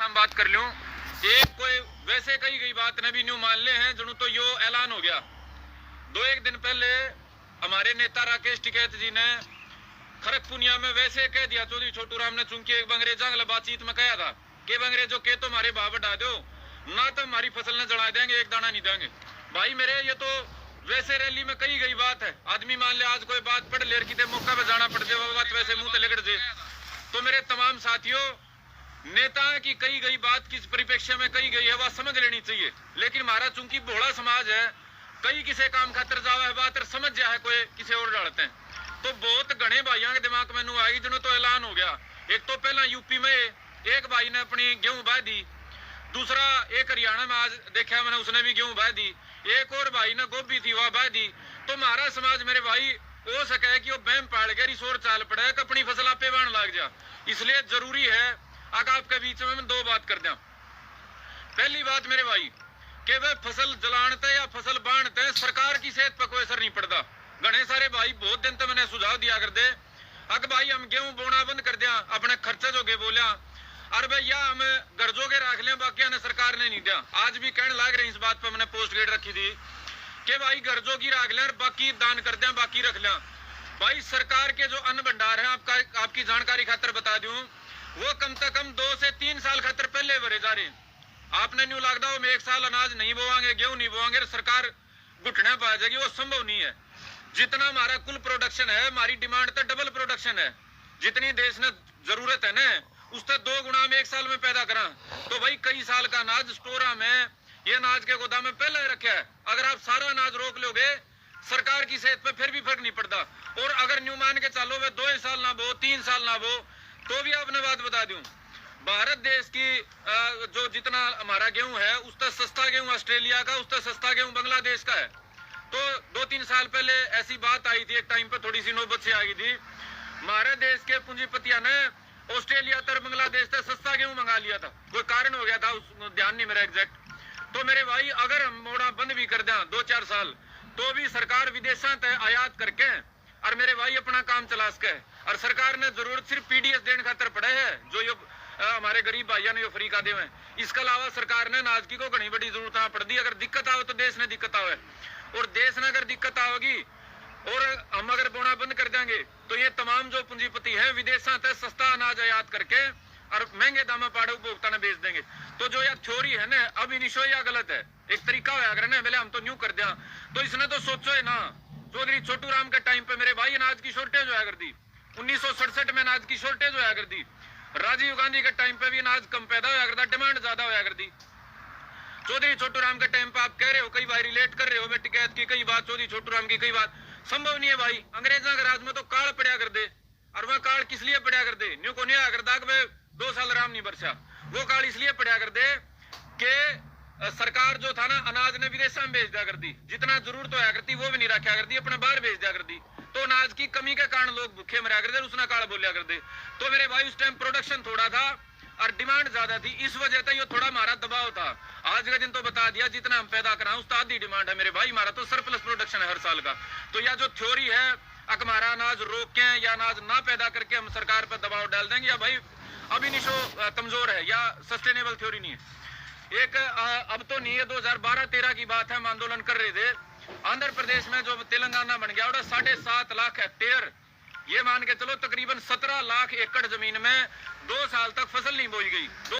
साम बात कर लूं। एक कोई वैसे कही गई बात ने भी न्यू मान ले हैं जनु तो यो ऐलान हो गया। दो एक दिन पहले हमारे नेता राकेश टिकैत जी ने खड़गपुनिया में वैसे कह दिया, चौधरी छोटू राम ने चूंकि एक अंग्रेजा बातचीत में कहा था कि अंग्रेजों के तो हमारे भाव बढ़ा दो ना, तो हमारी फसल ने जला देंगे, एक दाना नहीं देंगे। भाई मेरे ये तो वैसे रैली में कही गई बात है। आदमी मान ले आज कोई बात पढ़ ले कि मौका पे जाना पड़ जाए, बात वैसे मुंह तले कट जाए। तो मेरे तमाम साथियों, नेता की कही गई बात किस परिप्रेक्ष्य में कही गई है वह समझ लेनी चाहिए। लेकिन हमारा चूंकि भोला समाज है, कई किसी काम खातर जावा है बात समझ जाए कोई किसी और डालते हैं, तो बहुत घने भाइयों के दिमाग में आई जिन्होंने तो ऐलान हो गया। एक तो पहला यूपी में एक भाई ने अपनी गेहूं बह दी, दूसरा एक हरियाणा में आज देखा मैंने उसने भी गेहूं बह दी, एक और भाई ने गोभी थी वह बह दी। तो हमारा समाज मेरे भाई हो सके कि वो बहम पाड़ के रिसोर चाल पड़े कि अपनी फसल आपे बाण लग जा। इसलिए जरूरी है अगर आपके बीच में मैं दो बात कर दूं। पहली बात मेरे भाई कि वह फसल जलानते या फसल बांधते सरकार की सेहत पर कोई असर नहीं पड़ता। घने सारे भाई बहुत दिन तो मैंने सुझाव दिया कर दे, अगर भाई हम गेहूं बोना बंद कर दिया अपने खर्चे जोगे बोलिया, अरे भैया हम घर जोगे रख लिया, बाकी ने सरकार ने नहीं दिया। आज भी कहने लग रहे इस बात पर मैंने पोस्ट गेट रखी थी कि भाई घर जोगी रख लिया बाकी दान कर दिया, बाकी रख लिया। भाई सरकार के जो अन्न भंडार है आपकी जानकारी खातर बता दूं, वो कम से कम 2 से 3 साल खातर पहले भरे जा रहे हैं। आपने न्यू लगता हो एक साल अनाज नहीं बोवांगे, गेहूं नहीं बोवांगे, सरकार घुटने पा जाएगी, वो संभव नहीं है। जितना हमारा कुल प्रोडक्शन है, हमारी डिमांड तो डबल प्रोडक्शन है, जितनी देश ने जरूरत है ना उससे 2 गुना में एक साल में पैदा करा। तो भाई कई साल का अनाज स्टोरा में ये अनाज के गोदाम में पहले रखा है। अगर आप सारा अनाज रोक लोगे सरकार की सेहत पे फिर भी फर्क नहीं पड़ता। और अगर न्यू मान के चलो वे 2 साल ना बो 3 साल ना बो, तो भी आपने बात बता दूं, भारत देश की जो जितना हमारा गेहूं है उससे सस्ता गेहूं ऑस्ट्रेलिया का, उससे सस्ता गेहूं बांग्लादेश का है। तो 2-3 साल पहले ऐसी बात आई थी, एक टाइम पे थोड़ी सी नौबत से आ गई थी, हमारे देश के पूंजीपतियों ने ऑस्ट्रेलिया तर बांग्लादेश से सस्ता गेहूं मंगा लिया था। कोई कारण हो गया था, उस ध्यान नहीं मेरा एग्जैक्ट। तो मेरे भाई अगर हम मोड़ा बंद भी कर दें 2-4 साल, तो भी सरकार विदेशों से आयात करके और मेरे भाई अपना काम चला सके। और सरकार ने जरूरत सिर्फ पीडीएस देने खातर पड़े है, जो ये हमारे गरीब भाइयों ने फ्री का दे। इसके अलावा सरकार ने अनाज की को घनी बड़ी जरूरत पड़ दी। अगर दिक्कत आवे तो देश ने दिक्कत आवे, और देश ने अगर दिक्कत आओगी और हम अगर बोना बंद कर देंगे तो ये तमाम जो पूंजीपति है विदेशों से सस्ता अनाज आयात करके और महंगे दाम पाड़े उपभोक्ता ने बेच देंगे। तो जो यह थ्योरी है ना अब इनिशो या गलत है, एक तरीका होया करे ना, पहले हम तो न्यू कर दिया। तो इसने तो सोचो है ना, चौधरी छोटू राम के टाइम पे मेरे भाई अनाज की शॉर्टेज होया कर दी, 1967 में अनाज की शॉर्टेज होया कर दी। राजीव गांधी के टाइम पे भी अनाज कम पैदा होया करता, डिमांड ज्यादा होया कर दी। चौधरी छोटू राम के टाइम पे आप कह रहे हो, कई बार रिलेट कर रहे हो टिकैत की कई बात, चौधरी छोटू राम की कई बात संभव नहीं है। भाई अंग्रेजों के राज में तो काल पड़ा कर दे, और वह काल किस लिए पड़ा कर दे, न्यू को नहीं आया करता कि 2 साल राम नहीं बरसा। वो काल इसलिए पड़ा कर दे कि सरकार जो था ना अनाज ने विदेशों में भेज दिया कर दी, जितना जरूरत होया करती वो भी नहीं रखा कर दी, अपने बाहर भेज दिया कर दी। तो अनाज की कमी के कारण लोग भूखे मरा कर दे, उसने काल बोलिया कर दे। तो मेरे भाई उस टाइम प्रोडक्शन थोड़ा था और डिमांड ज्यादा थी, इस वजह से ये थोड़ा हमारा दबाव था। आज के दिन तो बता दिया जितना हम पैदा करा उसका आधी डिमांड है मेरे भाई, हमारा तो सरप्लस प्रोडक्शन है हर साल का। तो यह जो थ्योरी है हमारा अनाज रोक के या अनाज ना पैदा करके हम सरकार पर दबाव डाल देंगे, या भाई अभी निशो कमजोर है या सस्टेनेबल थ्योरी नहीं है। एक अब तो नहीं है, 2012-13 की बात है, हम आंदोलन कर रहे थे। आंध्र प्रदेश में जो तेलंगाना बन गया 7.5 लाख हेक्टेयर, ये मान के चलो तकरीबन 17 लाख एकड़ जमीन में 2 साल तक फसल नहीं बोई गई।